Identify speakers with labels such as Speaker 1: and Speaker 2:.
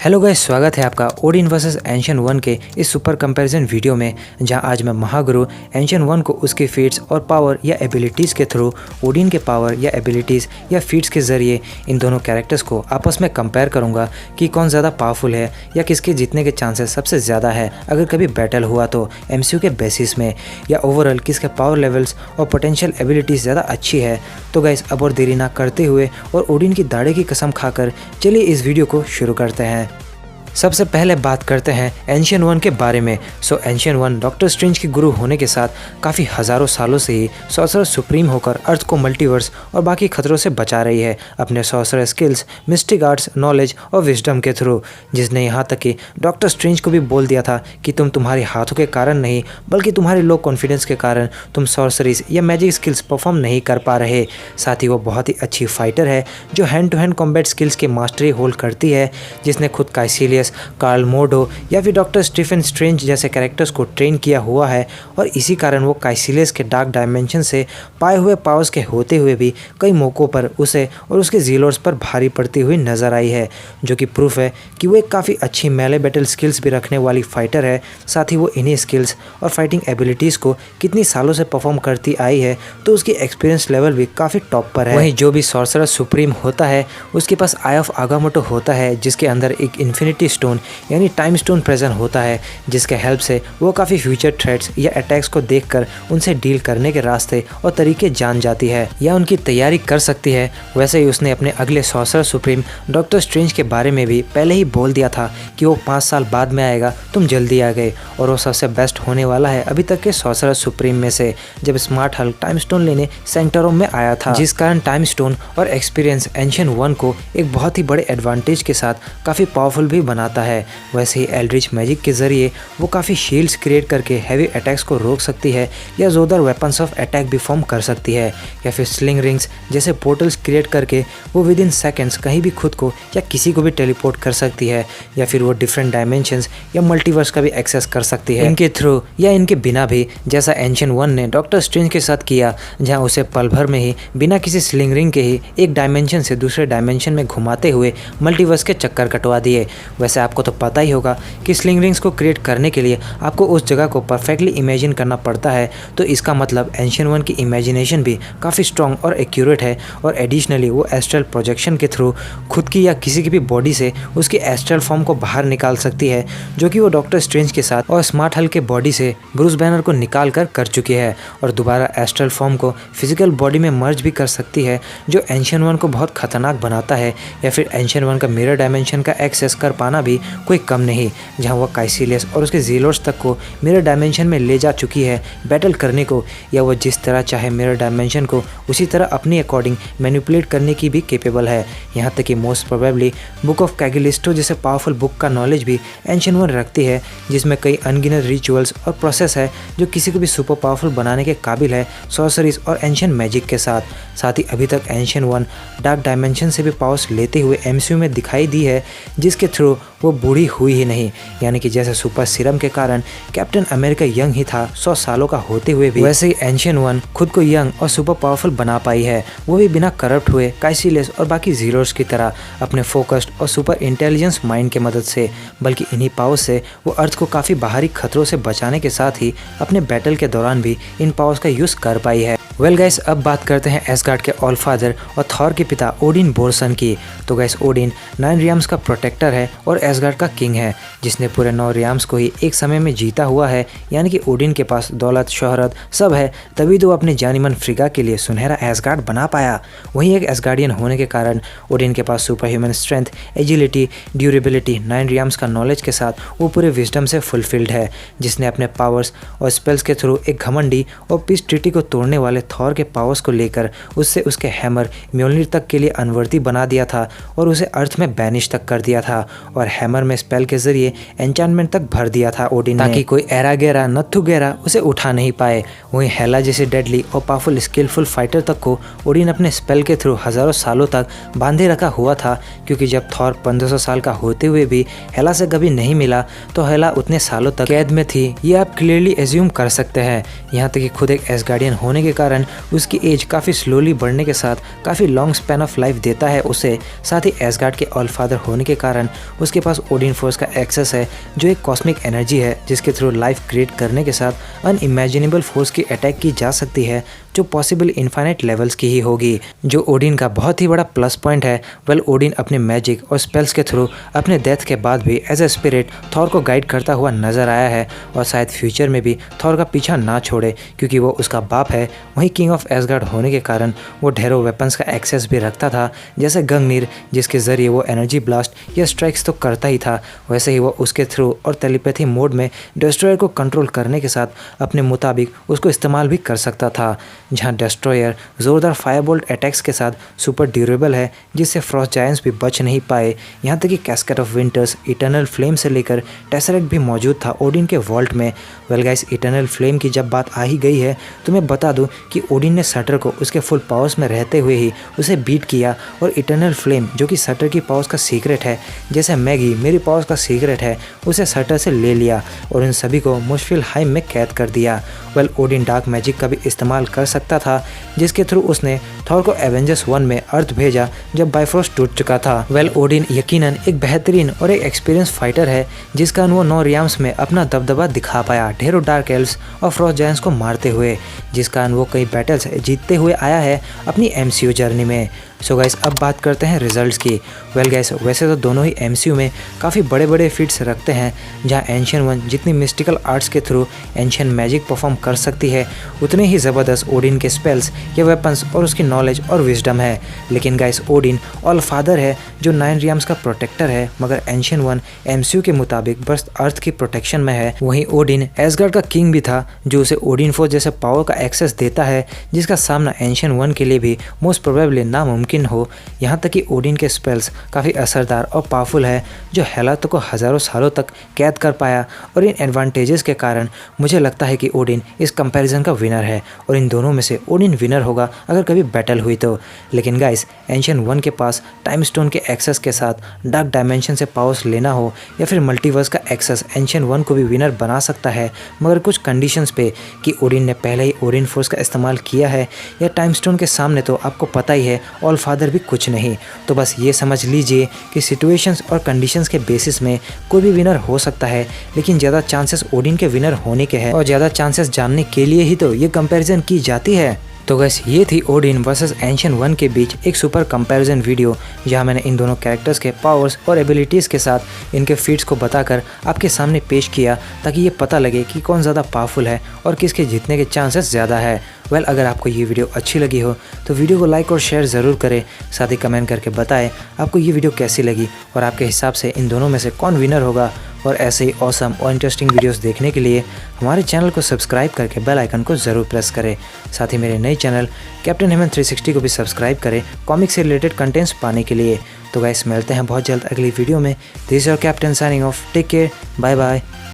Speaker 1: Hello guys, स्वागत है आपका ओडिन वर्सेस एंशिएंट वन के इस सुपर कंपैरिजन वीडियो में, जहां आज मैं महागुरु एंशिएंट वन को उसके फीट्स और पावर या एबिलिटीज़ के थ्रू ओडिन के पावर या एबिलिटीज़ या फीट्स के ज़रिए इन दोनों कैरेक्टर्स को आपस में कंपेयर करूंगा कि कौन ज़्यादा पावरफुल है या किसके जीतने के चांसेस सबसे ज़्यादा है अगर कभी बैटल हुआ तो एमसीयू के बेसिस में, या ओवरऑल किसके पावर लेवल्स और पोटेंशियल एबिलिटीज़ ज़्यादा अच्छी है। तो गाइस, अब और देरी ना करते हुए और ओडिन की दाढ़े की कसम खाकर चलिए इस वीडियो को शुरू करते हैं। सबसे पहले बात करते हैं एंशिएंट वन के बारे में। एंशिएंट वन डॉक्टर स्ट्रेंज के गुरु होने के साथ काफ़ी हज़ारों सालों से ही सॉर्सरर सुप्रीम होकर अर्थ को मल्टीवर्स और बाकी खतरों से बचा रही है अपने sorcerer skills, mistake arts, knowledge और विजडम के थ्रू, जिसने यहाँ तक कि डॉक्टर स्ट्रेंज को भी बोल दिया था कि तुम तुम्हारे हाथों के कारण नहीं बल्कि तुम्हारे लो कॉन्फिडेंस के कारण तुम सॉर्सरीज या मैजिक स्किल्स परफॉर्म नहीं कर पा रहे। साथ ही वो बहुत ही अच्छी फाइटर है जो hand to hand combat skills की मास्टरी होल्ड करती है, जिसने खुद काइसिलियस, कार्ल मोर्डो या फिर डॉक्टर स्टीफन स्ट्रेंज जैसे कैरेक्टर्स को ट्रेन किया हुआ है। और इसी कारण वो काइसिलियस के डार्क डायमेंशन से पाए हुए पावर्स के होते हुए भी कई मौक़ों पर उसे और उसके जीलोर्स पर भारी पड़ती हुई नजर आई है, जो कि प्रूफ है कि वो एक काफ़ी अच्छी मेले बैटल स्किल्स भी रखने वाली फाइटर है। साथ ही वो इन्हीं स्किल्स और फाइटिंग एबिलिटीज़ को कितनी सालों से परफॉर्म करती आई है, तो उसकी एक्सपीरियंस लेवल भी काफ़ी टॉप पर है। वहीं जो भी सॉर्सरर सुप्रीम होता है उसके पास आई ऑफ आगामोटो होता है, जिसके अंदर एक इन्फिनिटी स्टोन यानी टाइम स्टोन प्रेजेंट होता है, जिसके हेल्प से वो काफ़ी फ्यूचर थ्रेट्स या अटैक्स को देखकर उनसे डील करने के रास्ते और तरीके जान जाती है या उनकी तैयारी कर सकती है। वैसे ही उसने अपने अगले सॉर्सरर सुप्रीम डॉक्टर स्ट्रेंज के बारे में भी पहले ही बोल दिया था कि वो 5 साल बाद में आएगा, तुम जल्दी आ गए, और वो सबसे बेस्ट होने वाला है अभी तक के सॉर्सरर सुप्रीम में से, जब स्मार्ट हल्क टाइम स्टोन लेने सेंटरों में आया था, जिस कारण टाइम स्टोन और एक्सपीरियंस एंशिएंट वन को एक बहुत ही बड़े एडवांटेज के साथ काफ़ी पावरफुल भी बनाता है। वैसे ही एल्ड्रिच मैजिक के जरिए वो काफ़ी शील्ड्स क्रिएट करके हैवी अटैक्स को रोक सकती है या जोरदार वेपन्स ऑफ अटैक भी फॉर्म कर सकती है, या फिर स्लिंग रिंग्स जैसे पोर्टल्स क्रिएट करके वो विद इन सेकेंड्स कहीं भी खुद को या किसी को भी टेलीपोर्ट कर सकती है, या फिर वो डिफरेंट डायमेंशंस या मल्टीवर्स का भी एक्सेस कर सकती है इनके थ्रू या इनके बिना भी, जैसा एंशिएंट वन ने डॉक्टर स्ट्रेंज के साथ किया, जहाँ उसे पल भर में ही बिना किसी स्लिंग रिंग के ही एक डायमेंशन से दूसरे डायमेंशन में घुमाते हुए मल्टीवर्स के चक्कर कटवा दिए। वैसे आपको तो पता ही होगा कि स्लिंग रिंग्स को क्रिएट करने के लिए आपको उस जगह को परफेक्टली इमेजिन करना पड़ता है, तो इसका मतलब एंशिएंट वन की इमेजिनेशन भी काफ़ी स्ट्रॉन्ग और एक्यूरेट है। और एडिशनली वो एस्ट्रल प्रोजेक्शन के थ्रू खुद की या किसी की भी बॉडी से उसकी एस्ट्रल फॉर्म को बाहर निकाल सकती है, जो कि वो डॉक्टर स्ट्रेंज के साथ और स्मार्ट हल्क के बॉडी से ब्रूस बैनर को निकाल कर चुकी है, और दोबारा एस्ट्रल फॉर्म को फिजिकल बॉडी में मर्ज भी कर सकती है, जो एंशिएंट वन को बहुत खतरनाक बनाता है। या फिर एंशिएंट वन का मिरर डायमेंशन का एक्सेस कर पाना भी कोई कम नहीं, जहां वह काइसिलियस और उसके जीलोर्स तक को मिरर डायमेंशन में ले जा चुकी है बैटल करने को, या वो जिस तरह चाहे मिरर डायमेंशन को उसी तरह अपनी अकॉर्डिंग मैनिपुलेट करने की भी कैपेबल है। यहाँ तक कि मोस्ट प्रोबेबली बुक ऑफ कैगिलिस्टो जैसे पावरफुल बुक का नॉलेज भी एंशिएंट वन रखती है, जिसमें कई अनगिनत रिचुअल्स और प्रोसेस है जो किसी को भी सुपर पावरफुल बनाने के काबिल है सॉर्सरीज और एंशिएंट मैजिक के साथ ही अभी तक एंशिएंट वन डार्क डायमेंशन से भी पावर्स लेते हुए एमसीयू में दिखाई दी है, जिसके थ्रू वो बूढ़ी हुई ही नहीं, यानी कि जैसे सुपर सीरम के कारण कैप्टन अमेरिका यंग ही था 100 सालों का होते हुए भी, वैसे ही एंशिएंट वन खुद को यंग और सुपर पावरफुल बना पाई है, वो भी बिना करप्ट हुए काइसिलियस और बाकी जीरोस की तरह अपने फोकस्ड और सुपर इंटेलिजेंस माइंड के मदद से, बल्कि इन्हीं पावर्स से वो अर्थ को काफ़ी बाहरी खतरों से बचाने के साथ ही अपने बैटल के दौरान भी इन पावर्स का यूज़ कर पाई है। वेल गाइस, अब बात करते हैं एसगार्ड के ऑल फादर और थॉर के पिता ओडिन बोरसन की। तो गाइस, ओडिन 9 रियाम्स का प्रोटेक्टर है और एसगार्ड का किंग है, जिसने पूरे 9 रियाम्स को ही एक समय में जीता हुआ है, यानी कि ओडिन के पास दौलत, शोहरत सब है, तभी तो अपने जानीमन फ्रिगा के लिए सुनहरा एसगार्ड बना पाया। वहीं एक एसगार्डियन होने के कारण ओडिन के पास super human strength, agility, durability, 9 realms का नॉलेज के साथ वो पूरे विजडम से फुलफिल्ड है, जिसने अपने पावर्स और स्पेल्स के थ्रू एक घमंडी और पीस ट्रीटी को तोड़ने वाले थॉर के पावर्स को लेकर उससे उसके हैमर म्योल्निर तक के लिए अनवर्दी बना दिया था और उसे अर्थ में बैनिश तक कर दिया था, और हैमर में स्पेल के जरिए एन्चांटमेंट तक भर दिया था ओडिन ने, ताकि कोई एरा गैरा नथु गैरा उसे उठा नहीं पाए। वहीं हेला जैसे डेडली और पावरफुल स्किलफुल फाइटर तक को ओडिन अपने स्पेल के थ्रू हजारों सालों तक बांधे रखा हुआ था, क्योंकि जब थॉर 1500 साल का होते हुए भी हेला से कभी नहीं मिला, तो हेला उतने सालों तक कैद में थी, ये आप क्लियरली एज्यूम कर सकते हैं। यहाँ तक कि खुद एक एसगार्डियन होने के कारण कारण उसकी एज काफ़ी स्लोली बढ़ने के साथ काफ़ी लॉन्ग स्पैन ऑफ लाइफ देता है उसे। साथ ही एसगार्ड के ऑलफादर होने के कारण उसके पास ओडिन फोर्स का एक्सेस है, जो एक कॉस्मिक एनर्जी है जिसके थ्रू लाइफ क्रिएट करने के साथ अनइमेजिनेबल फोर्स की अटैक की जा सकती है, जो पॉसिबल इनफाइनाइट लेवल्स की ही होगी, जो ओडिन का बहुत ही बड़ा प्लस पॉइंट है। वेल, ओडिन अपने मैजिक और स्पेल्स के थ्रू अपने डेथ के बाद भी एज ए स्पिरिट थॉर को गाइड करता हुआ नजर आया है और शायद फ्यूचर में भी थॉर का पीछा ना छोड़े, क्योंकि वो उसका बाप है। वहीं किंग ऑफ एसगार्ड होने के कारण वो ढेरों वेपन्स का एक्सेस भी रखता था, जैसे गंगनीर, जिसके जरिए वो एनर्जी ब्लास्ट या स्ट्राइक्स तो करता ही था, वैसे ही वो उसके थ्रू और टेलीपैथी मोड में डिस्ट्रॉयर को कंट्रोल करने के साथ अपने मुताबिक उसको इस्तेमाल भी कर सकता था। जहां डिस्ट्रॉयर ज़ोरदार फायरबोल्ट अटैक्स के साथ सुपर ड्यूरेबल है, जिससे फ्रॉस्ट जायंट्स भी बच नहीं पाए। यहाँ तक कि casket of winters, eternal flame से लेकर टेसरेक्ट भी मौजूद था ओडिन के वॉल्ट में। वेल गाइस, इटर्नल फ्लेम की जब बात आ ही गई है तो मैं बता दूं कि ओडिन ने सटर को उसके फुल पावर्स में रहते हुए ही उसे बीट किया, और इटर्नल फ्लेम जो कि सटर की पावर्स का सीक्रेट है, जैसे मैगी मेरी पावर्स का सीक्रेट है, उसे सटर से ले लिया और इन सभी को मुश्किल हाइम में कैद कर दिया। वेल, ओडिन डार्क मैजिक का भी इस्तेमाल कर सकता था, जिसके थ्रू उसने थॉर को एवेंजर्स 1 में अर्थ भेजा जब बाइफ्रोस्ट टूट चुका था। वेल, ओडिन यकीनन एक बेहतरीन और एक एक्सपीरियंस फाइटर है, जिस कारण वो 9 रियाम्स में अपना दबदबा दिखा पाया, ढेरों डार्क एल्व्स और फ्रॉस्ट जायंट्स को मारते हुए, जिस कारण वो कई बैटल्स जीतते हुए आया है अपनी एमसीयू जर्नी में। सो गाइस, अब बात करते हैं रिजल्ट्स की। वेल गाइस, वैसे तो दोनों ही एमसीयू में काफ़ी बड़े बड़े फीट्स रखते हैं, जहां एंशियन वन जितनी मिस्टिकल आर्ट्स के थ्रू एंशियन मैजिक परफॉर्म कर सकती है, उतने ही ज़बरदस्त ओडिन के स्पेल्स या वेपन्स और उसकी नॉलेज और विजडम है। लेकिन गाइस, ओडिन ऑल फादर है जो 9 रियाम्स का प्रोटेक्टर है, मगर एंशियन वन एमसीयू के मुताबिक बस अर्थ की प्रोटेक्शन में है। वहीं ओडिन एसगार्ड का किंग भी था, जो उसे ओडिन फोर्स जैसे पावर का एक्सेस देता है, जिसका सामना एंशियन वन के लिए भी मोस्ट प्रोबेबली नामुमकिन हो। यहाँ तक कि ओडिन के स्पेल्स काफ़ी असरदार और पावरफुल है, जो हालातों को हज़ारों सालों तक कैद कर पाया, और इन एडवांटेजेस के कारण मुझे लगता है कि ओडिन इस कंपैरिजन का विनर है, और इन दोनों में से ओडिन विनर होगा अगर कभी बैटल हुई तो। लेकिन गाइस, एंशियन वन के पास टाइम स्टोन के एक्सेस के साथ डार्क डायमेंशन से पावर्स लेना हो या फिर मल्टीवर्स का एक्सेस एंशियन वन को भी विनर बना सकता है, मगर कुछ कंडीशंस पे कि ओडिन ने पहले ही ओडिन फोर्स का इस्तेमाल किया है, या टाइम स्टोन के सामने तो आपको पता ही है ऑल फादर भी कुछ नहीं। तो बस ये समझ लीजिए कि सिचुएशंस और कंडीशंस के बेसिस में कोई भी विनर हो सकता है, लेकिन ज़्यादा चांसेस ओडिन के विनर होने के हैं, और ज़्यादा चांसेस जानने के लिए ही तो ये कंपैरिजन की जाती है। तो गैस, ये थी ओडिन वर्सेस एंशियन वन के बीच एक सुपर कंपैरिजन वीडियो, जहां मैंने इन दोनों कैरेक्टर्स के पावर्स और एबिलिटीज़ के साथ इनके फीट्स को बताकर आपके सामने पेश किया, ताकि ये पता लगे कि कौन ज़्यादा पावरफुल है और किसके जीतने के चांसेस ज़्यादा है। वेल, अगर आपको ये वीडियो अच्छी लगी हो तो वीडियो को लाइक और शेयर ज़रूर करें, साथ ही कमेंट करके बताएं आपको ये वीडियो कैसी लगी और आपके हिसाब से इन दोनों में से कौन विनर होगा। और ऐसे ही ऑसम और इंटरेस्टिंग वीडियोस देखने के लिए हमारे चैनल को सब्सक्राइब करके बेल आइकन को ज़रूर प्रेस करें। साथ ही मेरे नए चैनल कैप्टन हेमंत 360 को भी सब्सक्राइब करें कॉमिक से रिलेटेड कंटेंट्स पाने के लिए। तो गाइस, मिलते हैं बहुत जल्द अगली वीडियो में। This is your captain signing off. Take care, bye bye.